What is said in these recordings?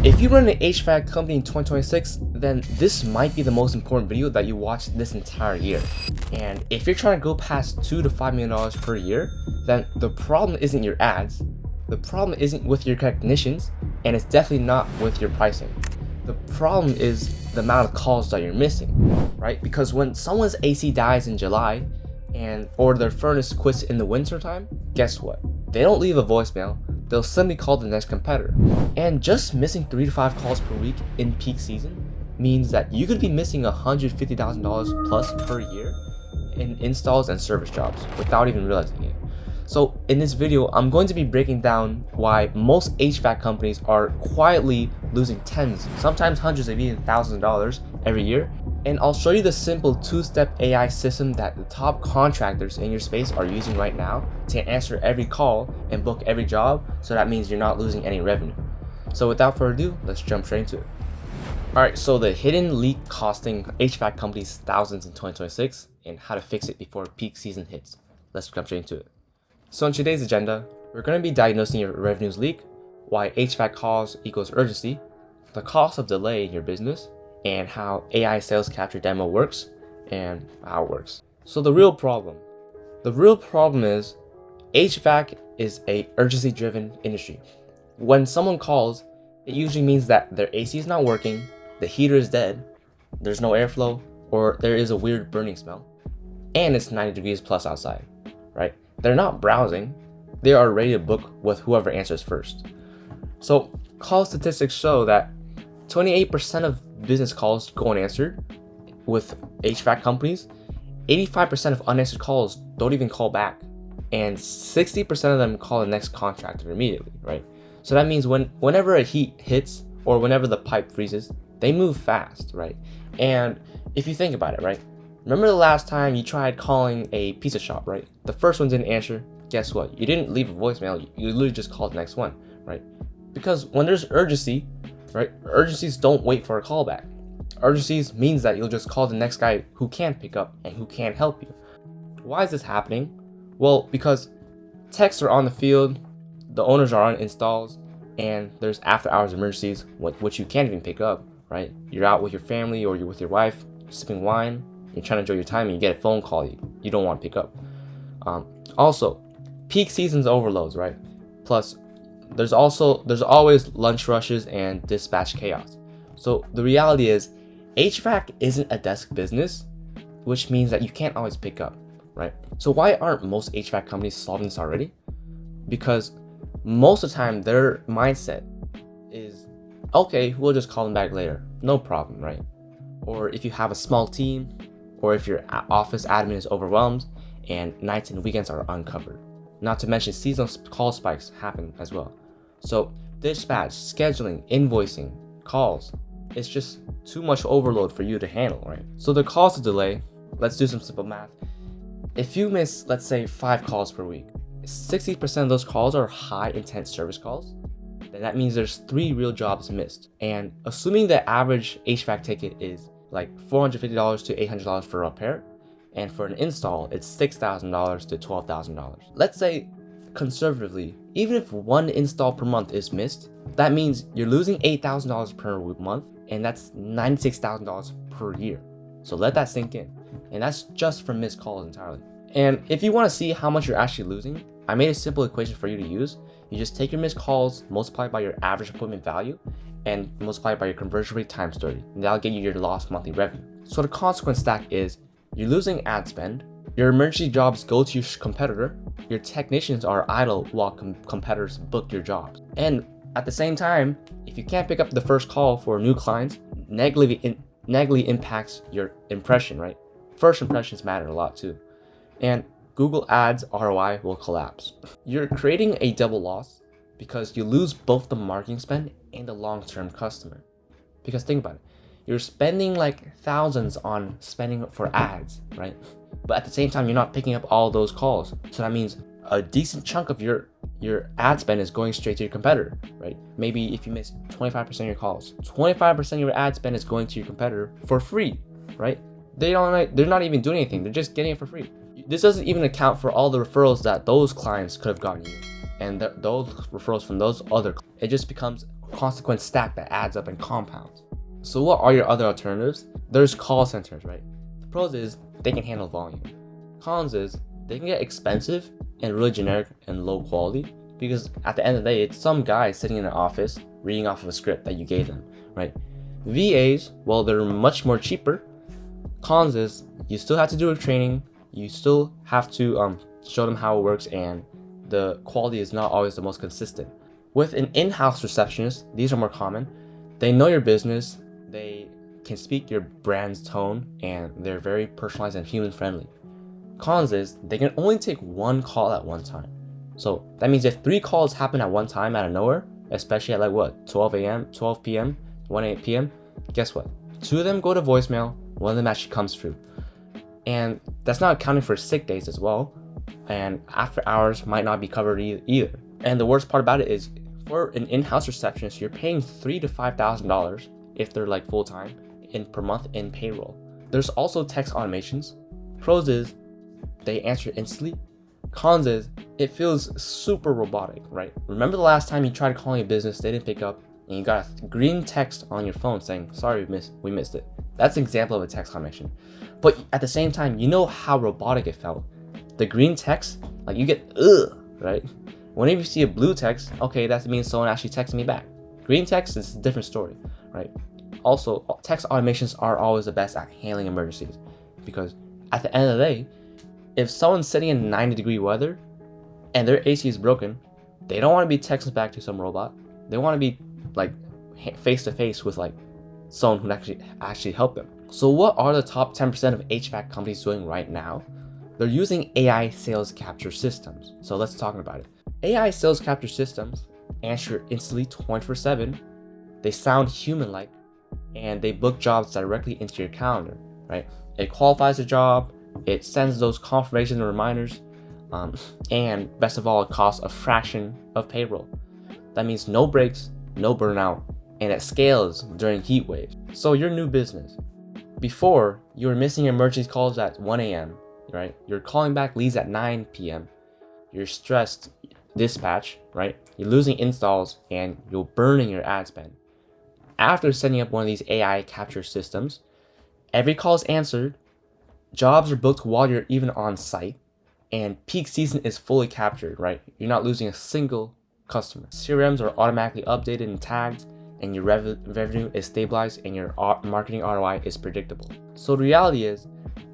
If you run an HVAC company in 2026, then this might be the most important video that you watch this entire year. And if you're trying to go past $2 to $5 million per year, then the problem isn't your ads, the problem isn't with your technicians, and it's definitely not with your pricing. The problem is the amount of calls that you're missing, right? Because when someone's AC dies in July or their furnace quits in the winter time, guess what? They don't leave a voicemail. They'll simply call the next competitor. And just missing 3 to 5 calls per week in peak season means that you could be missing $150,000 plus per year in installs and service jobs without even realizing it. So in this video, I'm going to be breaking down why most HVAC companies are quietly losing tens, sometimes hundreds of even thousands of dollars every year. And I'll show you the simple 2-step AI system that the top contractors in your space are using right now to answer every call and book every job, so that means you're not losing any revenue. So without further ado, let's jump straight into it. Alright, so the hidden leak costing HVAC companies thousands in 2026 and how to fix it before peak season hits. Let's jump straight into it. So in today's agenda, we're going to be diagnosing your revenues leak, why HVAC calls equals urgency, the cost of delay in your business, and how AI sales capture demo works and how it works. So the real problem is HVAC is a urgency driven industry. When someone calls, it usually means that their AC is not working, the heater is dead, there's no airflow, or there is a weird burning smell, and it's 90 degrees plus outside, right? They're not browsing, they are ready to book with whoever answers first. So call statistics show that 28% of business calls go unanswered with HVAC companies. 85% of unanswered calls don't even call back, and 60% of them call the next contractor immediately, right? So that means whenever a heat hits or whenever the pipe freezes, they move fast, right? And if you think about it, right? Remember the last time you tried calling a pizza shop, right? The first one didn't answer. Guess what? You didn't leave a voicemail. You literally just called the next one, right? Because when there's urgency, right? Urgencies don't wait for a callback. Urgencies means that you'll just call the next guy who can pick up and who can help you. Why is this happening? Well, because techs are on the field, the owners are on installs, and there's after hours emergencies which you can't even pick up, right? You're out with your family or you're with your wife sipping wine, you're trying to enjoy your time and you get a phone call you don't want to pick up. Also, peak season's overloads, right? Plus, there's always lunch rushes and dispatch chaos. So the reality is HVAC isn't a desk business, which means that you can't always pick up, right? So why aren't most HVAC companies solving this already? Because most of the time their mindset is, okay, we'll just call them back later, no problem, right? Or if you have a small team, or if your office admin is overwhelmed and nights and weekends are uncovered. Not to mention seasonal call spikes happen as well. So dispatch, scheduling, invoicing, calls, it's just too much overload for you to handle, right? So the cost of delay, let's do some simple math. If you miss, let's say 5 calls per week, 60% of those calls are high intent service calls. Then that means there's 3 real jobs missed. And assuming the average HVAC ticket is like $450 to $800 for a repair, and for an install, it's $6,000 to $12,000. Let's say, conservatively, even if 1 install per month is missed, that means you're losing $8,000 per month, and that's $96,000 per year. So let that sink in. And that's just from missed calls entirely. And if you want to see how much you're actually losing, I made a simple equation for you to use. You just take your missed calls, multiply by your average appointment value, and multiply it by your conversion rate times 30. And that'll get you your lost monthly revenue. So the consequence stack is, you're losing ad spend, your emergency jobs go to your competitor, your technicians are idle while competitors book your jobs. And at the same time, if you can't pick up the first call for new clients, negatively impacts your impression, right? First impressions matter a lot too. And Google Ads ROI will collapse. You're creating a double loss because you lose both the marketing spend and the long-term customer. Because think about it. You're spending like thousands on spending for ads, right? But at the same time, you're not picking up all those calls. So that means a decent chunk of your ad spend is going straight to your competitor, right? Maybe if you miss 25% of your calls, 25% of your ad spend is going to your competitor for free, right? They're not even doing anything. They're just getting it for free. This doesn't even account for all the referrals that those clients could have gotten you. And those referrals from those other, it just becomes consequent stack that adds up and compounds. So what are your other alternatives? There's call centers, right? The pros is they can handle volume. Cons is they can get expensive and really generic and low quality, because at the end of the day, it's some guy sitting in an office reading off of a script that you gave them, right? VAs, well, they're much more cheaper. Cons is you still have to do a training, you still have to show them how it works, and the quality is not always the most consistent. With an in-house receptionist, these are more common. They know your business, they can speak your brand's tone, and they're very personalized and human friendly. Cons is they can only take one call at one time. So that means if 3 calls happen at one time out of nowhere, especially at 12 a.m., 12 p.m., 1 p.m., guess what? 2 of them go to voicemail, 1 of them actually comes through. And that's not accounting for sick days as well. And after hours might not be covered either. And the worst part about it is for an in-house receptionist, you're paying $3,000 to $5,000 if they're full-time per month in payroll. There's also text automations. Pros is they answer instantly. Cons is it feels super robotic, right? Remember the last time you tried calling a business, they didn't pick up, and you got a green text on your phone saying, sorry, we missed it. That's an example of a text automation. But at the same time, you know how robotic it felt. The green text, you get ugh, right? Whenever you see a blue text, okay, that means someone actually texted me back. Green text is a different story, right? Also, text automations are always the best at handling emergencies, because at the end of the day, if someone's sitting in 90-degree weather and their AC is broken, they don't want to be texting back to some robot. They want to be face to face with someone who actually help them. So what are the top 10% of HVAC companies doing right now? They're using AI sales capture systems. So let's talk about it. AI sales capture systems answer instantly 24/7. They sound human-like, and they book jobs directly into your calendar, right? It qualifies the job, it sends those confirmation reminders, and best of all, it costs a fraction of payroll. That means no breaks, no burnout, and it scales during heat waves. So your new business. Before, you were missing emergency calls at 1 a.m., right? You're calling back leads at 9 p.m. You're stressed dispatch, right? You're losing installs, and you're burning your ad spend. After setting up one of these AI capture systems, every call is answered, jobs are booked while you're even on site, and peak season is fully captured, right? You're not losing a single customer. CRMs are automatically updated and tagged, and your revenue is stabilized, and your marketing ROI is predictable. So the reality is,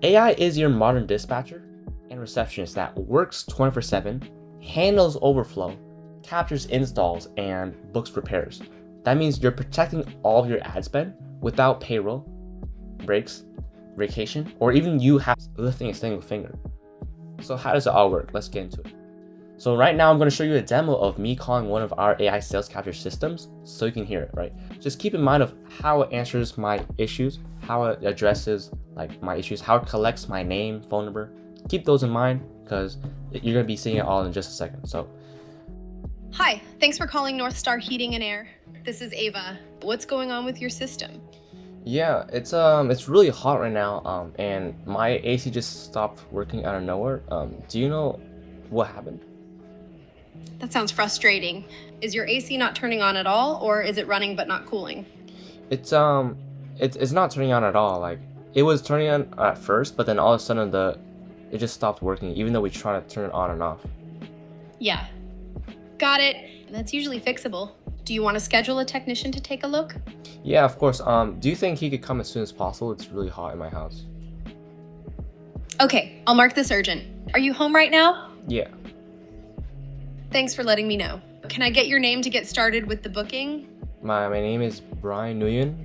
AI is your modern dispatcher and receptionist that works 24/7, handles overflow, captures installs, and books repairs. That means you're protecting all of your ad spend without payroll, breaks, vacation, or even you lifting a single finger. So how does it all work? Let's get into it. So right now I'm going to show you a demo of me calling one of our AI sales capture systems so you can hear it, right? Just keep in mind of how it answers my issues, how it addresses my issues, how it collects my name, phone number. Keep those in mind because you're going to be seeing it all in just a second. So, hi, thanks for calling North Star Heating and Air. This is Ava. What's going on with your system? yeah, it's really hot right now, and my AC just stopped working out of nowhere. Do you know what happened? That sounds frustrating. Is your AC not turning on at all, or is it running but not cooling? It's not turning on at all. It was turning on at first, but then all of a sudden it just stopped working, even though we tried to turn it on and off. Yeah, got it. That's usually fixable. Do you want to schedule a technician to take a look? Yeah, of course. Do you think he could come as soon as possible? It's really hot in my house. Okay, I'll mark this urgent. Are you home right now? Yeah. Thanks for letting me know. Can I get your name to get started with the booking? My name is Brian Nguyen.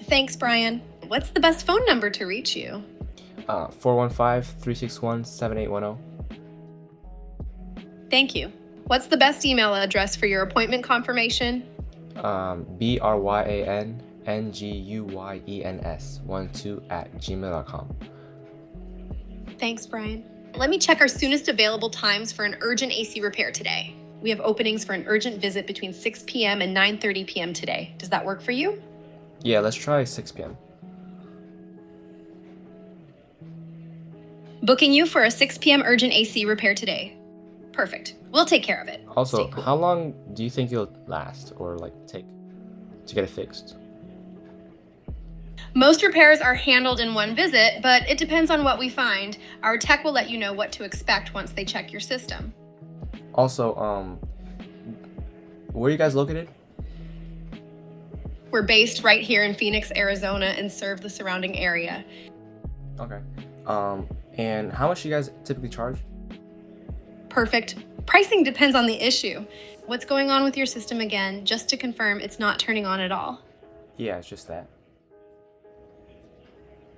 Thanks, Brian. What's the best phone number to reach you? 415-361-7810. Thank you. What's the best email address for your appointment confirmation? BRYANNGUYENS12@gmail.com. Thanks, Brian. Let me check our soonest available times for an urgent AC repair today. We have openings for an urgent visit between 6 p.m. and 9:30 p.m. today. Does that work for you? Yeah, let's try 6 p.m. Booking you for a 6 p.m. urgent AC repair today. Perfect. We'll take care of it. Also, Stay cool. how long do you think it'll last or like take to get it fixed? Most repairs are handled in one visit, but it depends on what we find. Our tech will let you know what to expect once they check your system. Also, where are you guys located? We're based right here in Phoenix, Arizona, and serve the surrounding area. Okay. And how much do you guys typically charge? Perfect. Pricing depends on the issue. What's going on with your system again? Just to confirm, it's not turning on at all. Yeah, it's just that.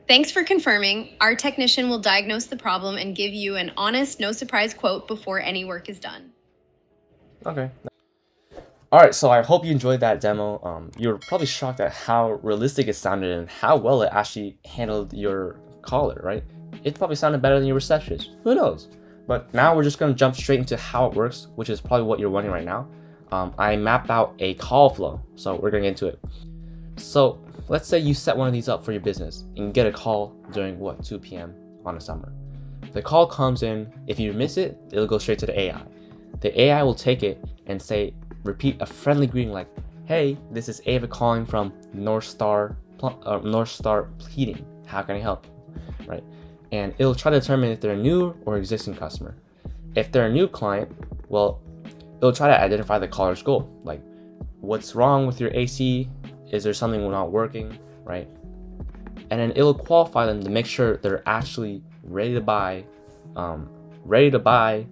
Thanks for confirming. Our technician will diagnose the problem and give you an honest, no surprise quote before any work is done. Okay. Alright, so I hope you enjoyed that demo. You were probably shocked at how realistic it sounded and how well it actually handled your caller, right? It probably sounded better than your receptionist. Who knows? But now we're just going to jump straight into how it works, which is probably what you're wondering right now. I mapped out a call flow, so we're going to get into it. So let's say you set one of these up for your business and you get a call during 2 p.m. on a summer. The call comes in. If you miss it, it'll go straight to the AI. The AI will take it and repeat a friendly greeting like, "Hey, this is Ava calling from North Star Heating. How can I help you?" Right? And it'll try to determine if they're a new or existing customer. If they're a new client, well, it'll try to identify the caller's goal, like what's wrong with your AC? Is there something not working, right? And then it'll qualify them to make sure they're actually ready to buy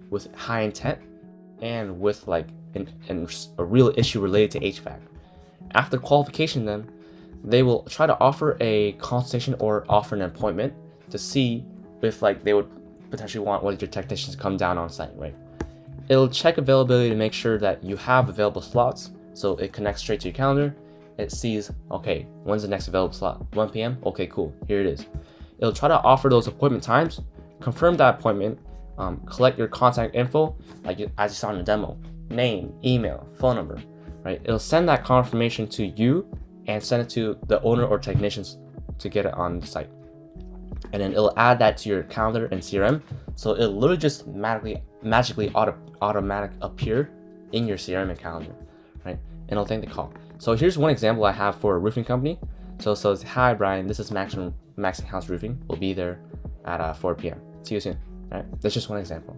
with high intent and with like a real issue related to HVAC. After qualification, then they will try to offer a consultation or offer an appointment to see if like they would potentially want one of your technicians to come down on site, right? It'll check availability to make sure that you have available slots, so it connects straight to your calendar. It sees, okay, when's the next available slot? 1 p.m. Okay, cool, here it is. It'll try to offer those appointment times, confirm that appointment, collect your contact info, like as you saw in the demo, name, email, phone number, right? It'll send that confirmation to you and send it to the owner or technicians to get it on the site. And then it'll add that to your calendar and CRM, so it'll literally just magically automatic appear in your CRM and calendar, right? And it'll thank the call. So here's one example I have for a roofing company. So it says, "Hi Brian, this is Max from Max House Roofing. We'll be there at 4 p.m. See you soon." Right? That's just one example.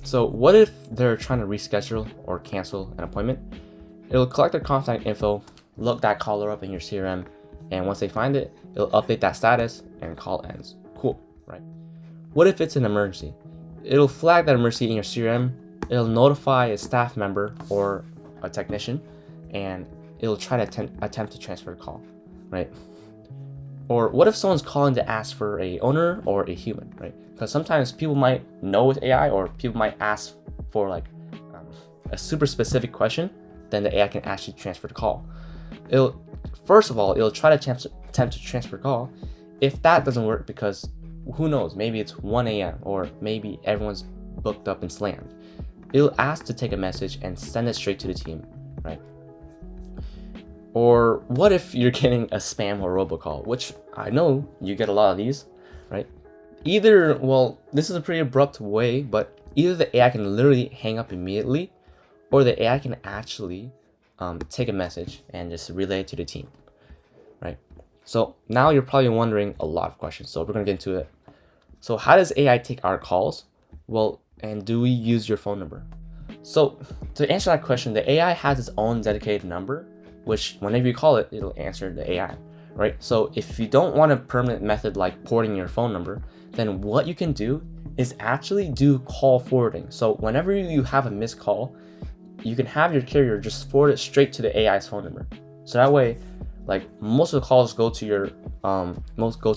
So what if they're trying to reschedule or cancel an appointment? It'll collect their contact info, look that caller up in your CRM, and once they find it, it'll update that status and call ends. Cool, right? What if it's an emergency? It'll flag that emergency in your CRM. It'll notify a staff member or a technician, and it'll try to attempt to transfer the call, right? Or what if someone's calling to ask for a owner or a human, right? Because sometimes people might know with AI, or people might ask for like a super specific question, then the AI can actually transfer the call. First of all, it'll try to attempt to transfer the call. If that doesn't work, because who knows, maybe it's 1 a.m. or maybe everyone's booked up and slammed, it'll ask to take a message and send it straight to the team, right? Or what if you're getting a spam or robocall, which I know you get a lot of these, right? This is a pretty abrupt way, but either the AI can literally hang up immediately, or the AI can actually take a message and just relay it to the team, right? So now you're probably wondering a lot of questions, so we're gonna get into it. So how does AI take our calls? Well, and do we use your phone number? So to answer that question, the AI has its own dedicated number, which whenever you call it, it'll answer the AI, right? So if you don't want a permanent method like porting your phone number, then what you can do is actually do call forwarding. So whenever you have a missed call, you can have your carrier just forward it straight to the AI's phone number. So that way, like most of the calls go to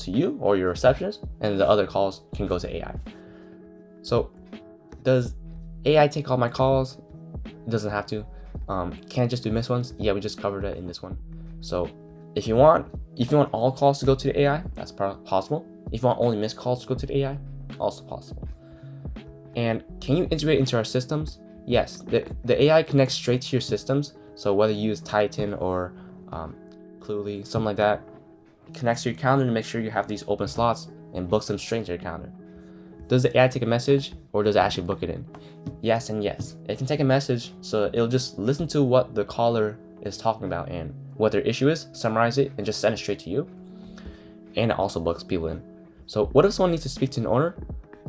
you or your receptionist, and the other calls can go to AI. So does AI take all my calls? It doesn't have to. Can it just do missed ones? Yeah, we just covered it in this one. So if you want all calls to go to the AI, that's possible. If you want only missed calls to go to the AI, also possible. And can you integrate into our systems? Yes, the AI connects straight to your systems. So whether you use Titan or Cluely, something like that, it connects to your calendar to make sure you have these open slots and books them straight to your calendar. does the AI take a message or does it actually book it in? Yes and yes. It can take a message, so it'll just listen to what the caller is talking about and what their issue is, summarize it, and just send it straight to you. And it also books people in. So what if someone needs to speak to an owner?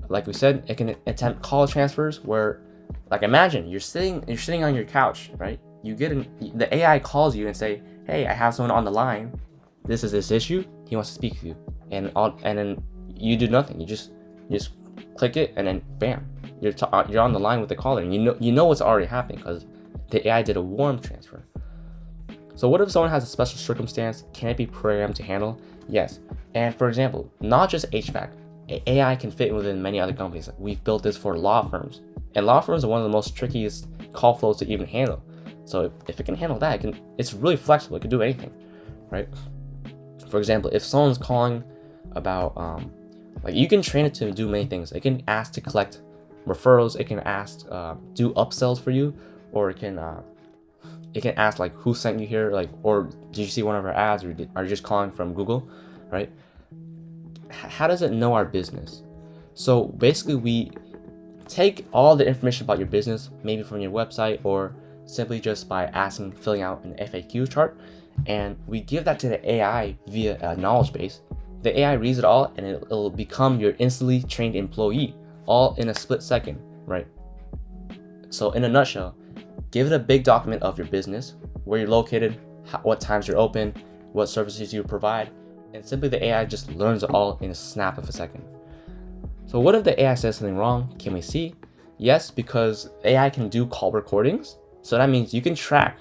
Like we said, it can attempt call transfers where, like, imagine you're sitting on your couch, right? The AI calls you and say, hey, I have someone on the line. This is this issue. He wants to speak to you. And then you do nothing. You just click it, and then bam, you're on the line with the caller, and you know what's already happening because the AI did a warm transfer. So what if someone has a special circumstance? Can it be programmed to handle? Yes. And for example, not just HVAC, AI can fit within many other companies. We've built this for law firms, and law firms are one of the most trickiest call flows to even handle. So if it can handle that, it's really flexible. It can do anything, right? For example, if someone's calling about like, you can train it to do many things. It can ask to collect referrals. It can ask do upsells for you, or it can ask like, who sent you here, like, or did you see one of our ads, or are you just calling from Google, right? How does it know our business? So basically, we take all the information about your business, maybe from your website or simply just by filling out an FAQ chart, and we give that to the AI via a knowledge base. The AI reads it all, and it'll become your instantly trained employee, all in a split second, right? So in a nutshell, give it a big document of your business, where you're located, what times you're open, what services you provide, and simply the AI just learns it all in a snap of a second. So what if the AI says something wrong? Can we see? Yes, because AI can do call recordings. So that means you can track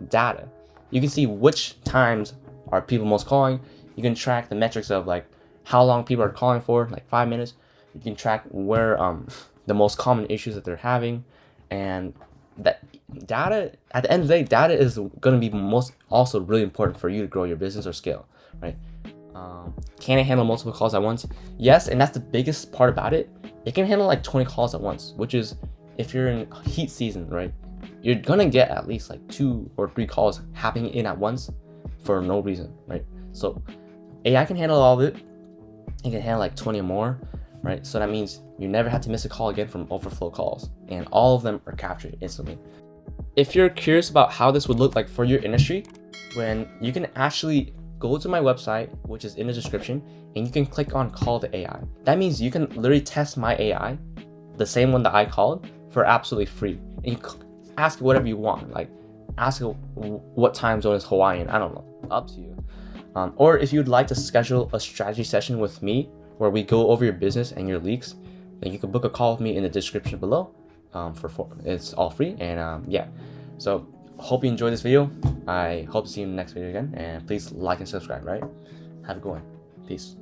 data. You can see which times are people most calling. You can track the metrics of like how long people are calling for, like 5 minutes. You can track where the most common issues that they're having, and that data, at the end of the day, data is going to be also really important for you to grow your business or scale, right? Can it handle multiple calls at once? Yes, and that's the biggest part about it. It can handle like 20 calls at once, which is, if you're in heat season, right, you're gonna get at least like 2 or 3 calls happening in at once for no reason, right? So AI can handle all of it. It can handle like 20 or more, right? So that means you never have to miss a call again from overflow calls, and all of them are captured instantly. If you're curious about how this would look like for your industry, when you can actually go to my website, which is in the description, and you can click on call the AI. That means you can literally test my AI, the same one that I called, for absolutely free. And you ask whatever you want, like ask what time zone is Hawaiian, I don't know, up to you. Or if you'd like to schedule a strategy session with me where we go over your business and your leaks, then you can book a call with me in the description below. It's all free, and yeah. So hope you enjoyed this video. I hope to see you in the next video again, and please like and subscribe, right? Have a good one. Peace.